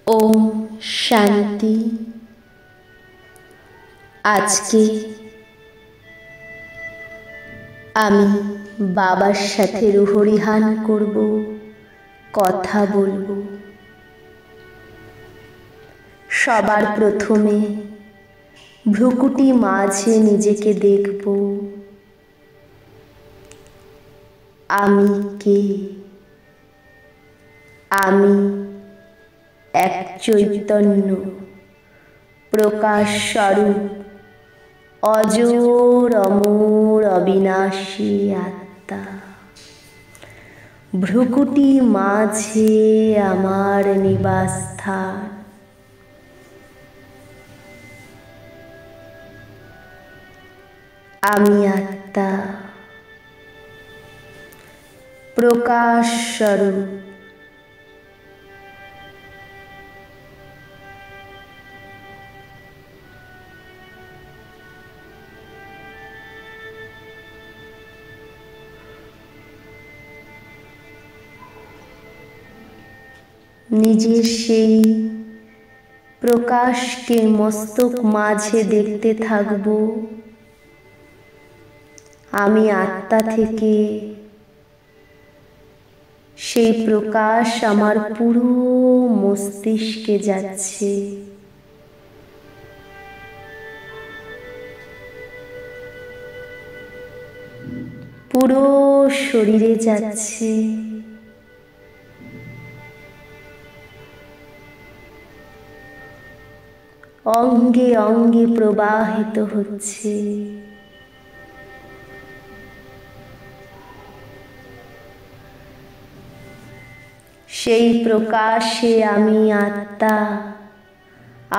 ওম শান্তি। আজকে আমি বাবার সাথে রুহরিহান করব, কথা বলবো। সবার প্রথমে ভ্রুকুটি মাঝে নিজেকে দেখব। আমি কে? আমি এক চৈতন্য প্রকাশ স্বরূপ, অজর অমর অবিনাশী আত্মা। ভ্রুকুটি মাঝে আমার নিবাস স্থান। আমি আত্মা, প্রকাশ স্বরূপ। নিজের সেই প্রকাশকে মস্তক মাঝে দেখতে থাকব। আমি আত্মা থেকে সেই প্রকাশ আমার পুরো মস্তিষ্কে যাচ্ছে। পুরো শরীরে যাচ্ছে। অঙ্গে অঙ্গে প্রবাহিত হচ্ছে। সেই প্রকাশে আমি আত্মা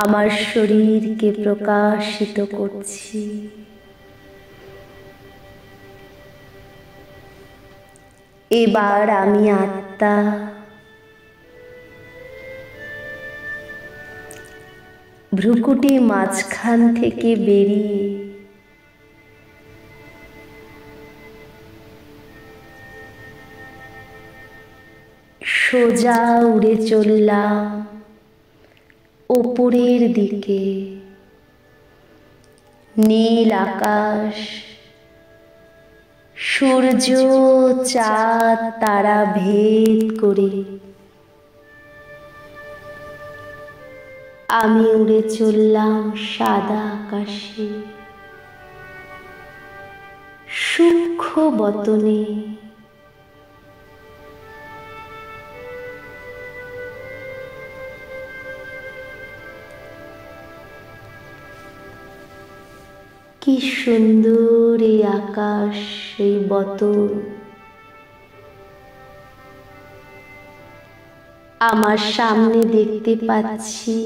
আমার শরীরকে প্রকাশিত করছি। এবার আমি আত্মা ভ্রুকুটি মাঝখান থেকে বেরিয়ে সোজা উড়ে চললাম ওপরের দিকে। নীল আকাশ, সূর্য, চাঁদ, তারা ভেদ করে আমি উড়ে চললাম সাদা আকাশে। সূক্ষ্ম বতনে কি সুন্দর এই আকাশ, এই বতন। আমার সামনে দেখতে পাচ্ছি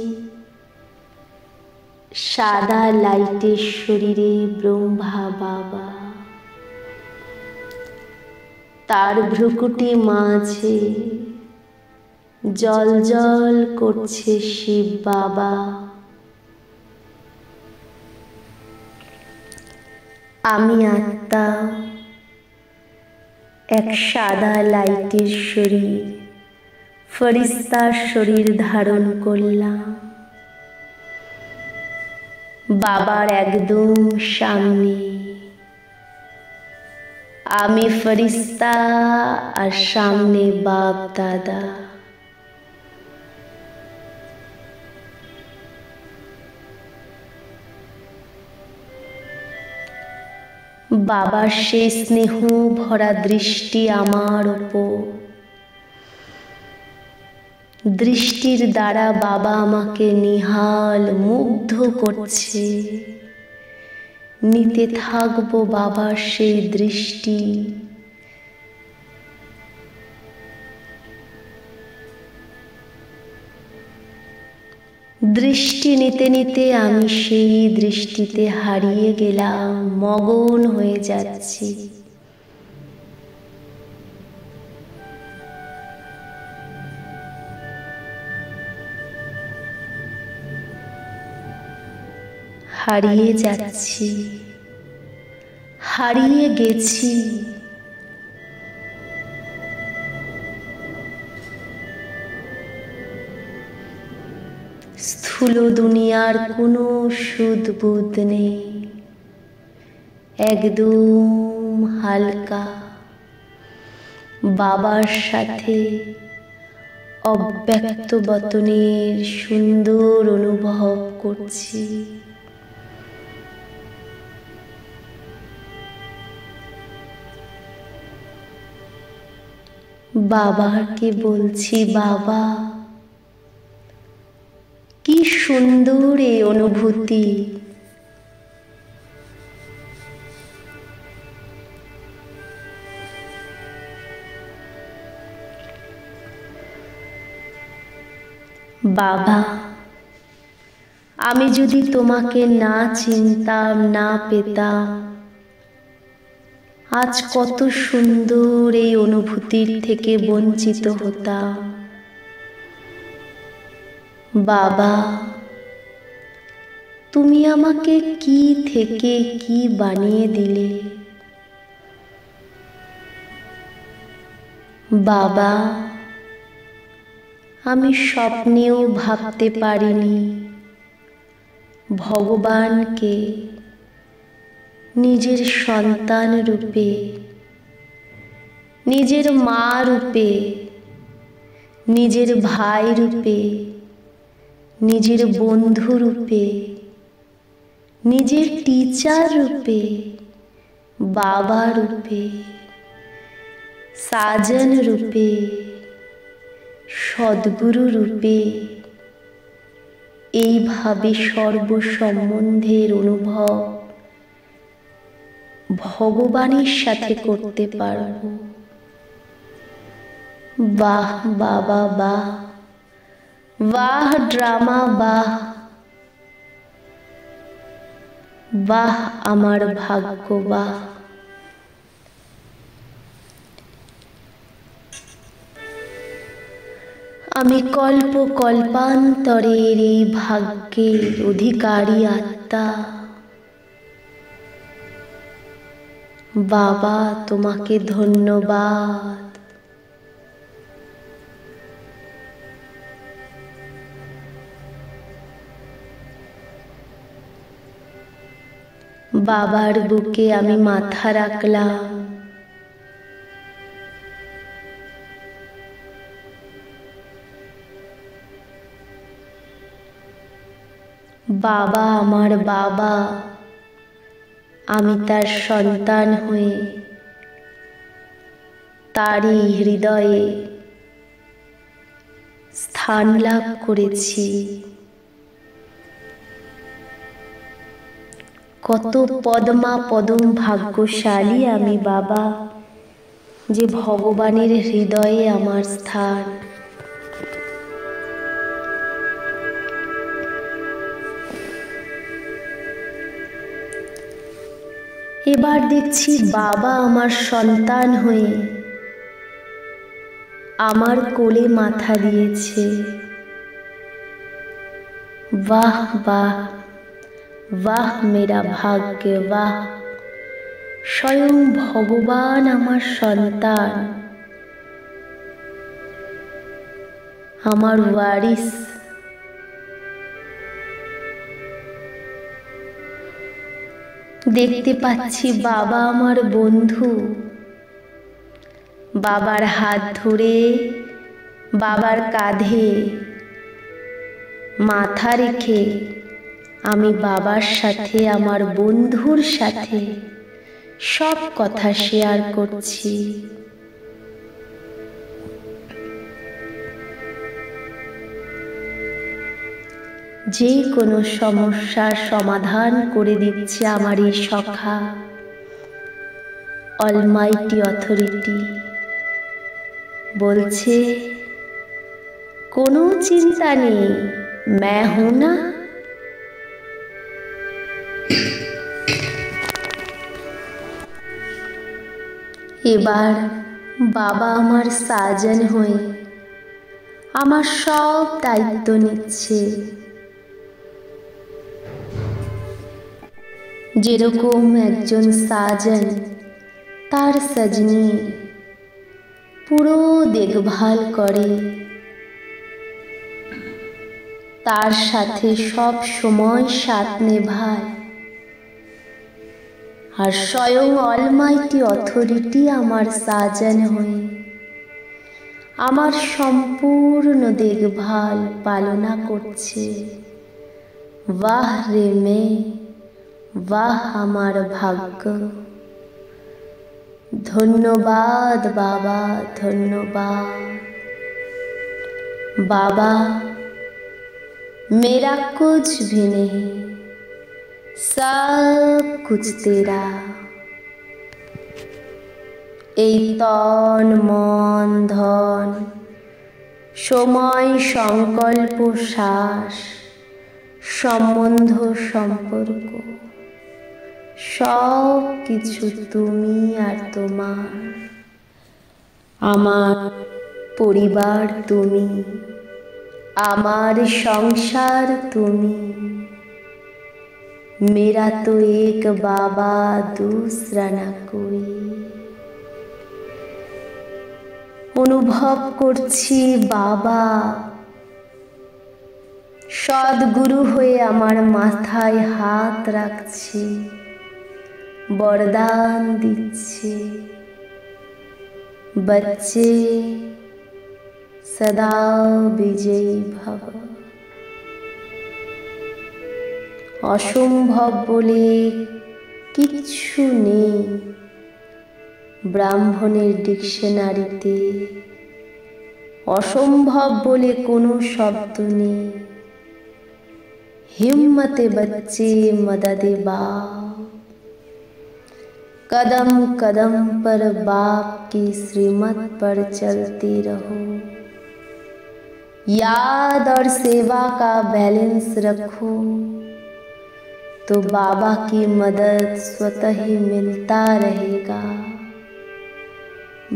সাদা লাইটের শরীরে ব্রহ্মা বাবা। তার ভ্রুকুটি মাঝে জল জল করছে শিব বাবা। আমি আত্মা এক সাদা লাইটের শরীর, ফরিস্তার শরীর ধারণ করলাম। বাবার একদম সামনে আমি ফরিস্তা, আর সামনে বাপ দাদা। বাবার সেই স্নেহ ভরা দৃষ্টি আমার ওপর। দৃষ্টির দ্বারা বাবা আমাকে নিহাল মুগ্ধ করছে। নিতে থাকবো বাবার সেই দৃষ্টি। দৃষ্টি নিতে নিতে আমি সেই দৃষ্টিতে হারিয়ে গেলাম, মগন হয়ে যাচ্ছি। হারিয়ে যাচ্ছি, হারিয়ে গেছি। স্থূল দুনিয়ার কোনো সুদ বুদ নেই, একদম হালকা বাবার সাথে অব্যক্ত বতনের সুন্দর অনুভব করছি। বাবাকে বলছি, বাবা কি সুন্দর এই অনুভূতি, বাবা আমি যদি তোমাকে না চিনতাম, না পেতাম, আজ কত সুন্দর এই অনুভূতির থেকে বঞ্চিত হতাম। বাবা তুমি আমাকে কি থেকে কি বানিয়ে দিলে। বাবা আমি স্বপ্নেও ভাবতে পারিনি ভগবানকে নিজের সন্তান রূপে, নিজের মা রূপে, নিজের ভাই রূপে, নিজের বন্ধু রূপে, নিজের টিচার রূপে, বাবা রূপে, সাজন রূপে, সদ্গুরু রূপে এইভাবে সর্বসম্বন্ধের অনুভব ভগবানের সাথে করতে পারব। বাহ বাবা বাহ, বাহ ড্রামা বাহ, বাহ আমার ভাগ্য বাহ। আমি কল্প কল্পান্তরের এই ভাগ্যের অধিকারী আত্মা। বাবা তোমাকে ধন্যবাদ। বাবার বুকে আমি মাথা রাখলাম। বাবা আমার বাবা, আমি তার সন্তান হয়ে তারই হৃদয়ে স্থান লাভ করেছি। কত পদ্মা পদম ভাগ্যশালী আমি বাবা, যে ভগবানের হৃদয়ে আমার স্থান। এবার দেখছি বাবা আমার সন্তান হয়ে আমার কোলে মাথা দিয়েছে। বাহ বাহ বাহ মেরা ভাগ্য বাহ, স্বয়ং ভগবান আমার সন্তান, আমার ওয়ারিস। দেখতে পাচ্ছি বাবা আমার বন্ধু। বাবার হাত ধরে বাবার কাঁধে মাথা রেখে আমি বাবার সাথে, আমার বন্ধুর সাথে সব কথা শেয়ার করছি। যে কোনো সমস্যার সমাধান করে দিচ্ছে আমার এই সখা, অলমাইটি অথরিটি বলছে কোনো চিন্তা নেই, मैं हूं ना। এবার বাবা আমার সাজন হয়ে আমার সব দায়িত্ব নিচ্ছে। যেরকম একজন সাজন তার সজনী পুরো দেখভাল করে, তার সাথে সব সময় সাথ নেভায়। আর স্বয়ং অলমাইটি অথরিটি আমার সাজন হয়ে আমার সম্পূর্ণ দেখভাল পালনা করছে। বাহ রে মে, বাহ আমার ভাগ্য। ধন্যবাদ বাবা, ধন্যবাদ बाबा। मेरा कुछ भी नहीं, सब कुछ तेरा। এই তন মন ধন সময় সংকল্প শ্বাস সম্বন্ধ সম্পর্ক সব কিছু তুমি আর তোমার। আমার পরিবার তুমি, আমার সংসার তুমি। मेरा तो एक बाबा दूसरा ना कोई। অনুভব করছি বাবা সদ্গুরু হয়ে আমার মাথায় হাত রাখছে, বরদান দিচ্ছে। बच्चे सदा विजयी भव। অসম্ভব বলে কিচ্ছু নেই ব্রাহ্মণের ডিকশনারিতে। অসম্ভব বলে কোনো শব্দ নেই। हिम्मते बच्चे मददे बाप। कदम कदम पर बाप की श्रीमत पर चलते रहो। याद और सेवा का बैलेंस रखो तो बाबा की मदद स्वतः ही मिलता रहेगा।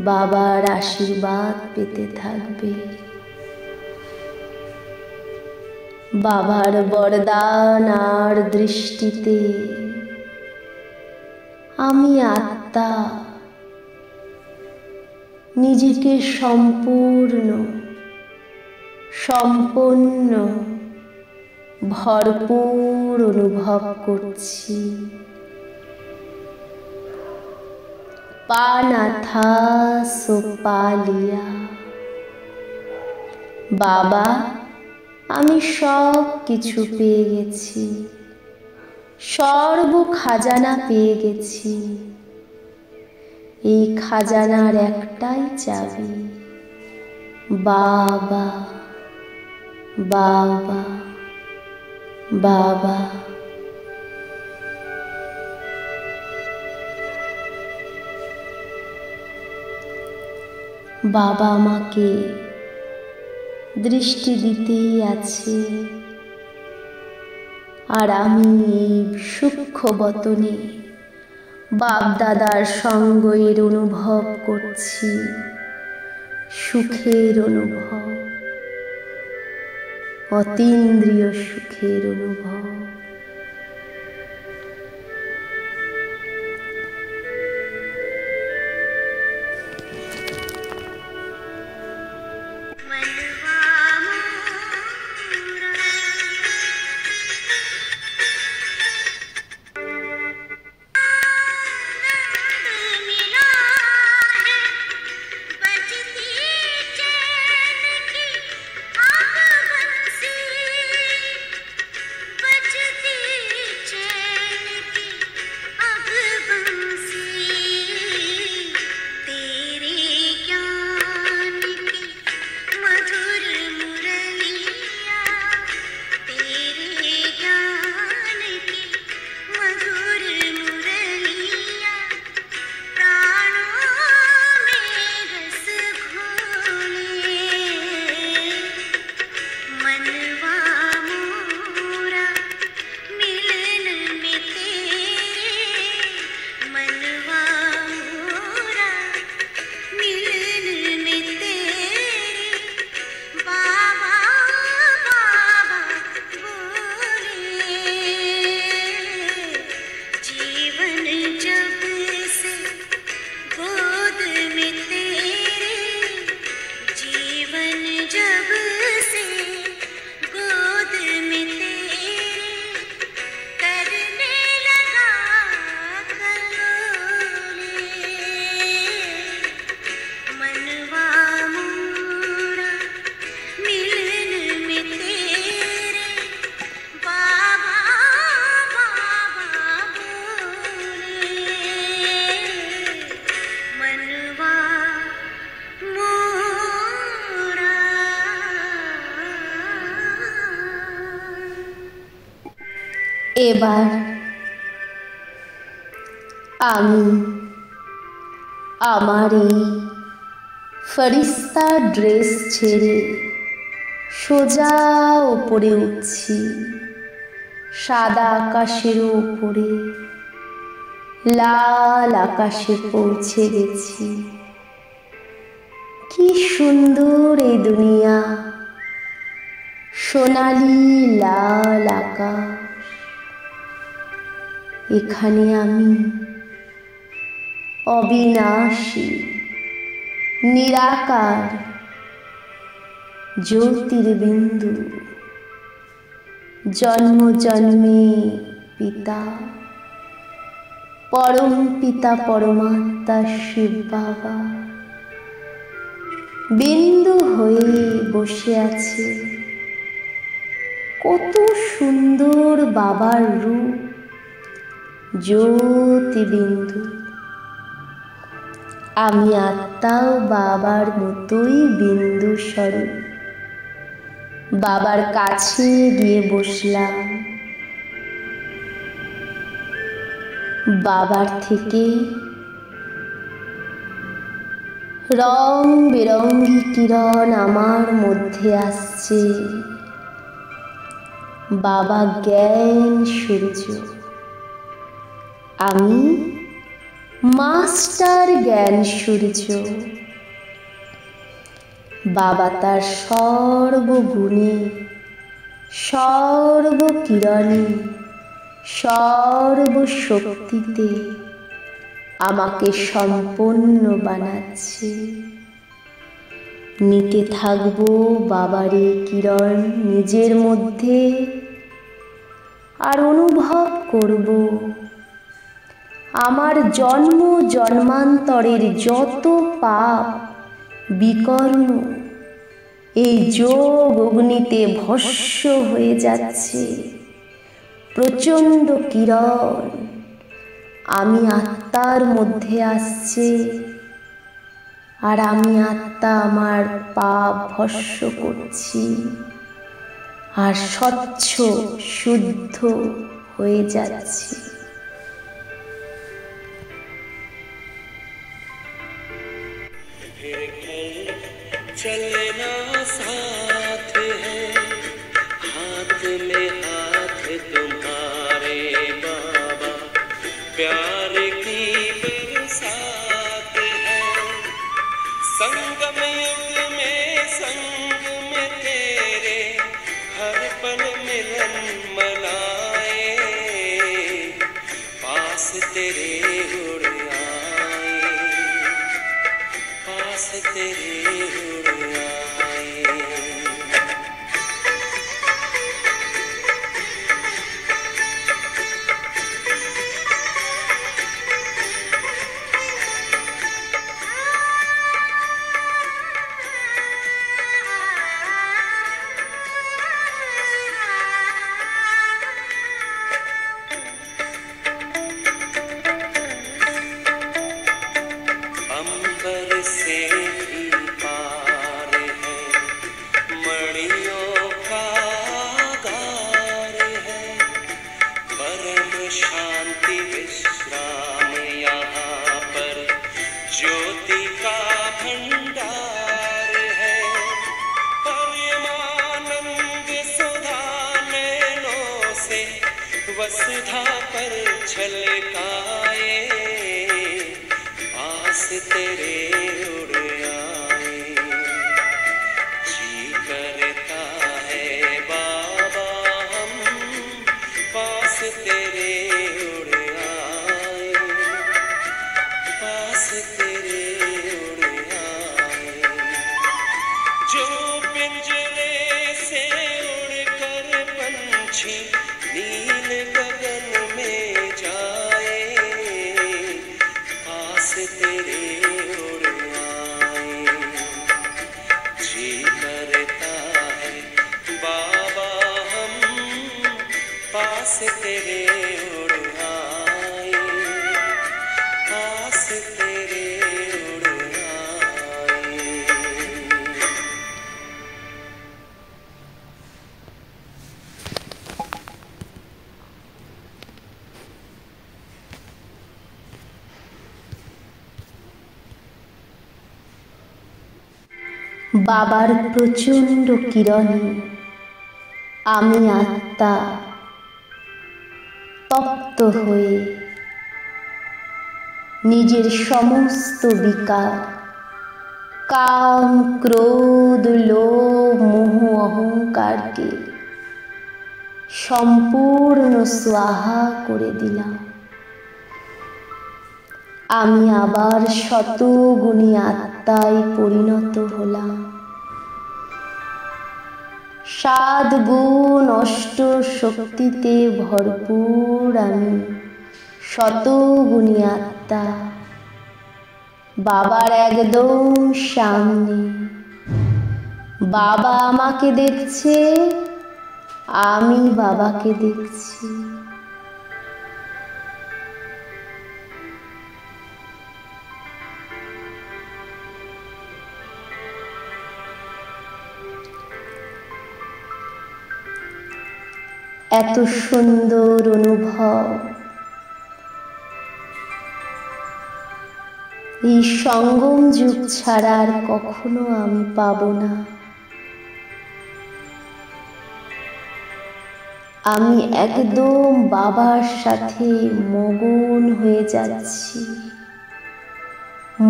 बाबार आशीर्वाद पेते থাকবে। বাবার বরদান আর দৃষ্টিতে আমি আত্মা নিজেকে সম্পূর্ণ সম্পন্ন ভরপুর অনুভব করছি। পানা থা সো পা লিয়া। বাবা আমি সব কিছু পেয়ে গেছি, সর্ব খাজানা পেয়ে গেছি। এই খাজানার একটাই চাবি, বাবা বাবা বাবা। বাবা আমাকে দৃষ্টি দিতেই আছে আর আমি এই সূক্ষ্ম বতনে বাপ দাদার সঙ্গ এর অনুভব করছি, সুখের অনুভব, অতীন্দ্রিয় সুখের অনুভব। बजती এবার আমি আমার এই ফরিস্তা ড্রেস ছেড়ে সোজা উপরে উঠছি, সাদা আকাশের উপরে, লাল আকাশে পৌঁছে গেছি। কি সুন্দর এই দুনিয়া, সোনালি লাল আকাশ। এখানে আমি অবিনাশী, নিরাকার, জ্যোতির্বিন্দু, জন্ম জন্মে পিতা, পরম পিতা পরমাত্মা শিব বাবা বিন্দু হয়ে বসে আছে। কত সুন্দর বাবার রূপ, জ্যোতিবিন্দু। আমি আত্মাও বাবার মতোই বিন্দু স্বরূপ। বাবার কাছে গিয়ে বসলাম। বাবার থেকে রং বেরঙ্গি কিরণ আমার মধ্যে আসছে। বাবা জ্ঞান সূর্য, আমি মাস্টার জ্ঞান সূর্য। বাবা তার সর্বগুণে, সর্বকিরণে, সর্বশক্তিতে আমাকে সম্পন্ন বানাচ্ছে। নিতে থাকবো বাবার এই কিরণ নিজের মধ্যে, আর অনুভব করব আমার জন্ম জন্মান্তরের যত পাপ বিকর্ম এই যোগ অগ্নিতে ভস্ম হয়ে যাচ্ছে। প্রচণ্ড কিরণ আমি আত্মার মধ্যে আসছে, আর আমি আত্মা আমার পাপ ভস্ম করছি, আর স্বচ্ছ শুদ্ধ হয়ে যাচ্ছি। चलना साथ है, हाथ में हाथ तुम्हारे बाबा, प्यार की बरसात है। संगम युग में संग में तेरे हर पल मिलन मनाए, पास तेरे उड़ आए, पास तेरे वसुधा पर छलकाए, पास तेरे उड़ आए। जी करता है बाबा हम पास तेरे उड़ आए, पास तेरे उड़ आए। जो पिंजरे से उड़कर पंछी नील गगन में जाए, पास तेरे उड़ आए। जी करता है बाबा हम पास तेरे उड़ आए, पास तेरे उड़ आए। বাবার প্রচণ্ড কিরণে আমি আত্মা তপ্ত হয়ে নিজের সমস্ত বিকার, কাম, ক্রোধ, লোভ, মোহ, অহংকারকে সম্পূর্ণ স্বাহা করে দিলাম। আমি আবার শতগুণী আত্মায় পরিণত হলাম। 7 গুণ অষ্ট শক্তিতে ভরপুর আমি শতগুণী আত্মা, বাবার একদম সামনে। বাবা আমাকে দেখছে, আমি বাবাকে দেখছি। এত সুন্দর অনুভব এই সঙ্গম যুগ ছাড়া আর কখনো আমি পাব না। আমি একদম বাবার সাথে মগন হয়ে যাচ্ছি,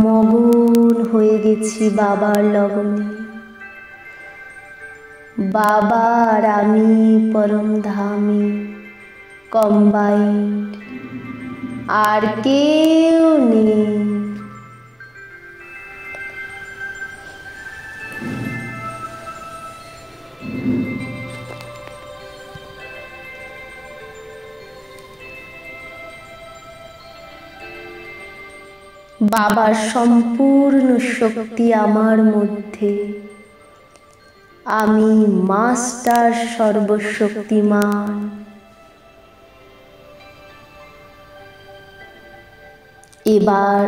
মগন হয়ে গেছি বাবার লগনে। বাবা আর আমি পরম ধামে কম্বাইন্ড, আর কেউ নেই। বাবার সম্পূর্ণ শক্তি আমার মধ্যে। আমি মাস্টার সর্বশক্তিমান। এবার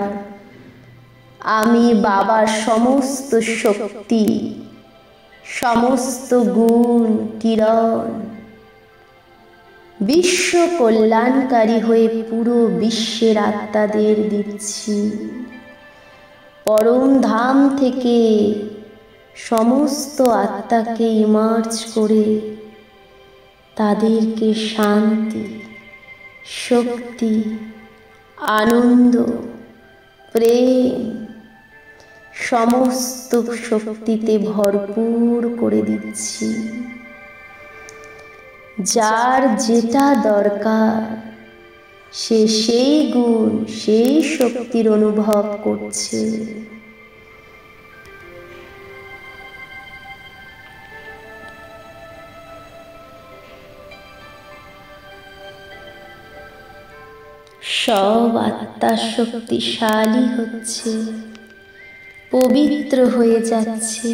আমি বাবার সমস্ত শক্তি, সমস্ত গুণ, কিরণ বিশ্ব কল্যাণকারী হয়ে পুরো বিশ্বের আত্মাদের দিচ্ছি। পরম ধাম থেকে সমস্ত আত্মাকে ইমার্জ করে তাদেরকে শান্তি, শক্তি, আনন্দ, প্রেম সমস্ত শক্তিতে ভরপুর করে দিচ্ছি। যার যেটা দরকার সে সেই গুণ, সেই শক্তির অনুভব করছে। সব আত্মা শক্তিশালী হচ্ছে, পবিত্র হয়ে যাচ্ছে।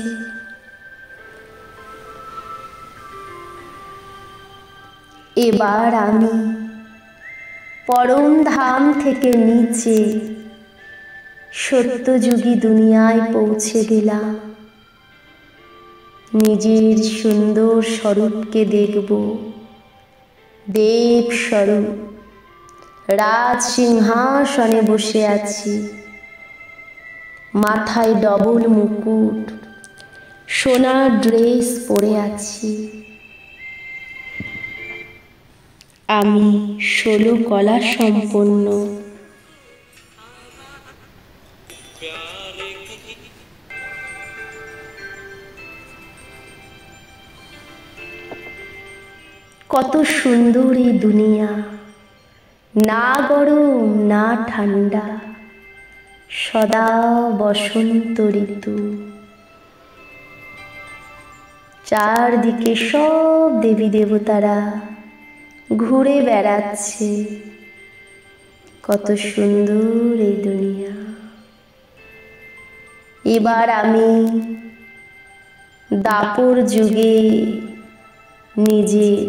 এবার আমি পরম ধাম থেকে নিচে সত্যযুগী দুনিয়ায় পৌঁছে গেলাম। নিজের সুন্দর স্বরূপকে দেখব, দেব স্বরূপ। রাজ সিংহাসনে বসে আছি, মাথায় ডবল মুকুট, সোনার ড্রেস পরে আছি। আমি 16 কলা সম্পন্ন। কত সুন্দর এই দুনিয়া, না গরম না ঠান্ডা, সদা বসন্ত ঋতু। চারদিকে সব দেবী দেবতারা ঘুরে বেড়াচ্ছে। কত সুন্দর এই দুনিয়া। এবার আমি দাপর যুগে নিজের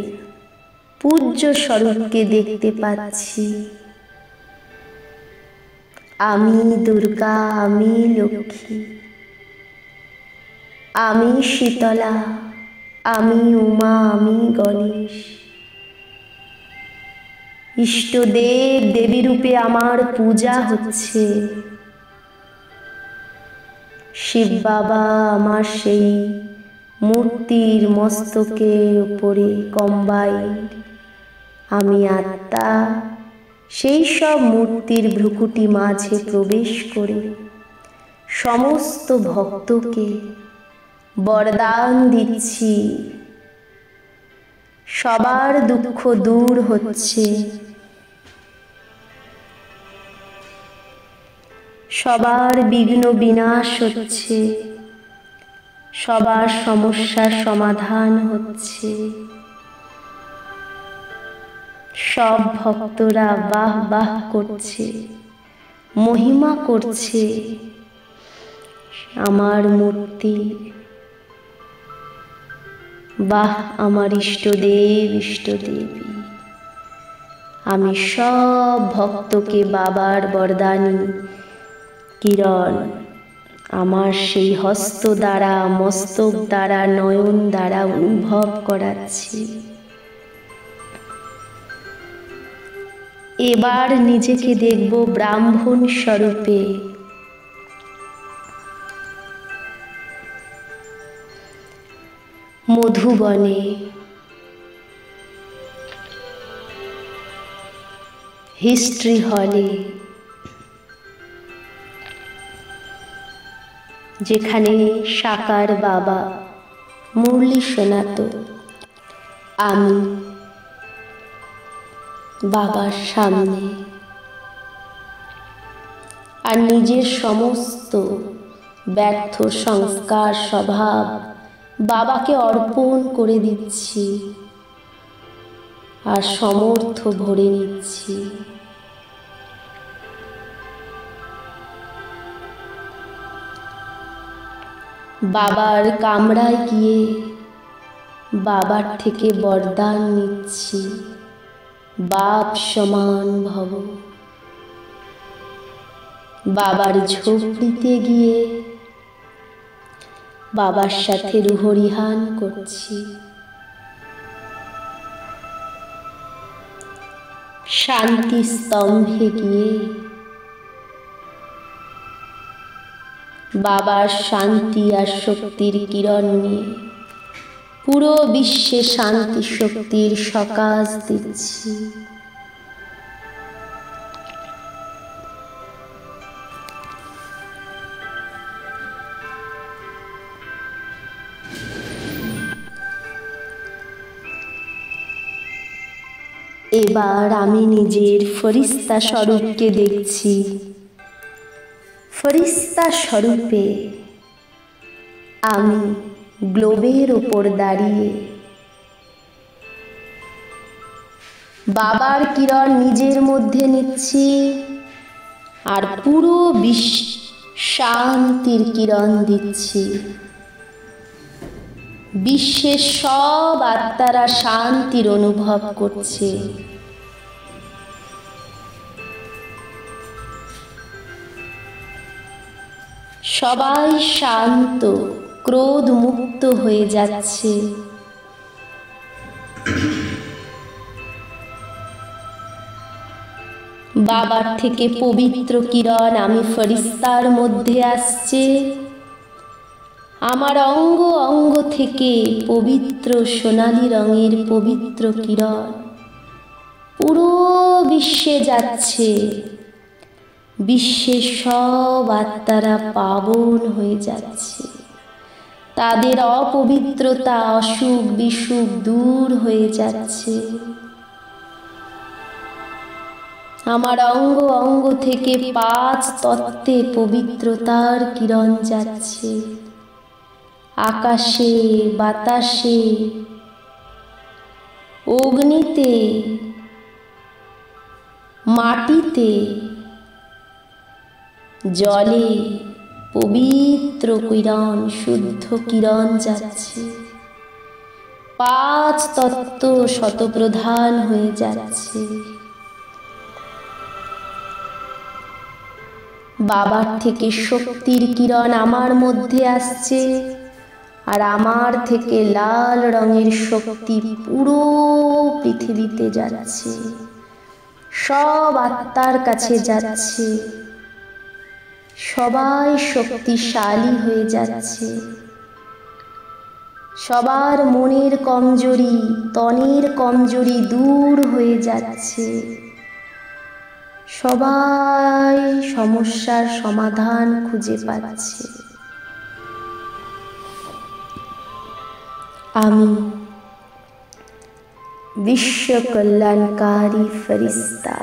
পূজ্য স্বরূপকে দেখতে পাচ্ছি। আমি দুর্গা, আমি লক্ষ্মী, আমি শীতলা, আমি উমা, আমি গণেশ। ইষ্টদেব দেবী রূপে আমার পূজা হচ্ছে। শিব বাবা আমার সেই মূর্তির মস্তকের উপরে কম্বাইন্ড, আমি আত্মা সেই সব মূর্তির ভ্রুকুটি মাঝে প্রবেশ করে সমস্ত ভক্তকে বরদান দিচ্ছি। সবার দুঃখ দূর হচ্ছে, সবার বিঘ্ন বিনাশ হচ্ছে, সবার সমস্যার সমাধান হচ্ছে। সব ভক্তরা বাহ বাহ করছে, মহিমা করছে আমার মূর্তি। বাহ আমার ইষ্টদেব ইষ্টদেবী। আমি সব ভক্তকে বাবার বরদানী কিরণ আমার সেই হস্ত দ্বারা, মস্তক দ্বারা, নয়ন দ্বারা অনুভব করাচ্ছি। এবার নিজেকে দেখব ব্রাহ্মণ স্বরূপে। মধুবনে হিস্ট্রি হলে, যেখানে সাকার বাবা মুরলি শোনাত, আমি বাবার সামনে আর নিজের সমস্ত ব্যর্থ সংস্কার স্বভাব বাবাকে অর্পণ করে দিচ্ছি আর সমর্থ ভরে নিচ্ছি। বাবার কামরায় গিয়ে বাবার থেকে বরদান নিচ্ছি, বাপ সমান ভব। বাবার ঝোপড়িতে গিয়ে বাবার সাথে রুহরিহান করছি। শান্তি স্তম্ভে গিয়ে বাবার শান্তি আর শক্তির কিরণ নিয়ে পুরো বিশ্বে শান্তি শক্তির সকাশ দিচ্ছি। এবার আমি নিজের ফরিস্তা স্বরূপকে দেখছি। ফরিস্তা স্বরূপে আমি গ্লোবের ওপর দাঁড়িয়ে বাবার কিরণ নিজের মধ্যে নিচ্ছি আর পুরো বিশ্ব শান্তির কিরণ দিচ্ছি। বিশ্বের সব আত্মারা শান্তির অনুভব করছে। সবাই শান্ত, ক্রোধ মুক্ত হয়ে যাচ্ছে। বাবার থেকে পবিত্র কিরণ আমি ফরিস্তার মধ্যে আসছে। আমার অঙ্গ অঙ্গ থেকে পবিত্র সোনালী রঙের পবিত্র কিরণ পুরো বিশ্বে যাচ্ছে। বিশ্বের সব আত্মারা পাবন হয়ে যাচ্ছে। তাদের অপবিত্রতা, অসুখ বিসুখ দূর হয়ে যাচ্ছে। আমার অঙ্গ অঙ্গ থেকে 5 তত্ত্বে পবিত্রতার কিরণ যাচ্ছে। আকাশে, বাতাসে, অগ্নিতে, মাটিতে, জলে পবিত্র কিরণ, শুদ্ধ কিরণ যাচ্ছে। 5 তত্ত্ব শতপ্রধান হয়ে যাচ্ছে। বাবার থেকে শক্তির কিরণ আমার মধ্যে আসছে আর আমার থেকে লাল রঙের শক্তি পুরো পৃথিবীতে যাচ্ছে, সব আত্মার কাছে যাচ্ছে। সবাই শক্তিশালী হয়ে যাচ্ছে। সবার মনের কমজোরি, তনের কমজোরি দূর হয়ে যাচ্ছে। সবাই সমস্যার সমাধান খুঁজে পাচ্ছে। আমি বিশ্ব কল্যাণকারী ফেরেশতা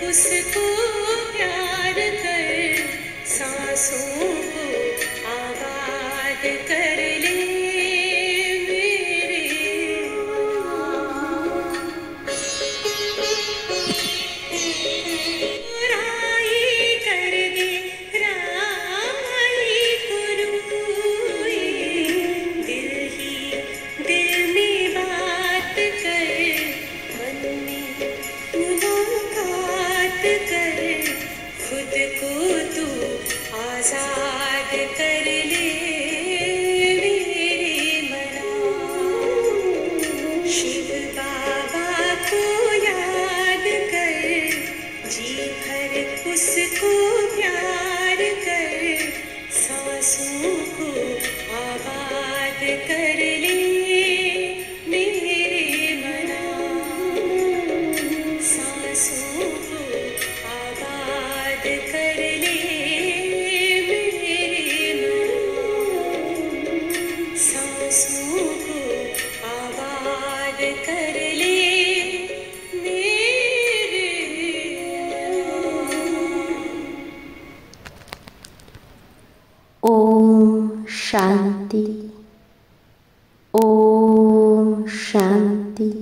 उसको प्यार कर, सांसों को आबाद कर ले मेरे। राई कर दे, राई को रूए, दिल ही दिल में बात कर, मन में मुलाकात कर, खुद को तू आजाद कर ले मेरे मना। शिव बाबा को याद कर, जी भर उसको प्यार कर, सांसों को आबाद कर ले मेरे मना। सांसों को आबाद कर ले मेरे मना। सांसों को आबाद कर ले मेरे मना। ओम शांति, ओम शांति,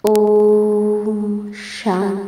ओम शांति।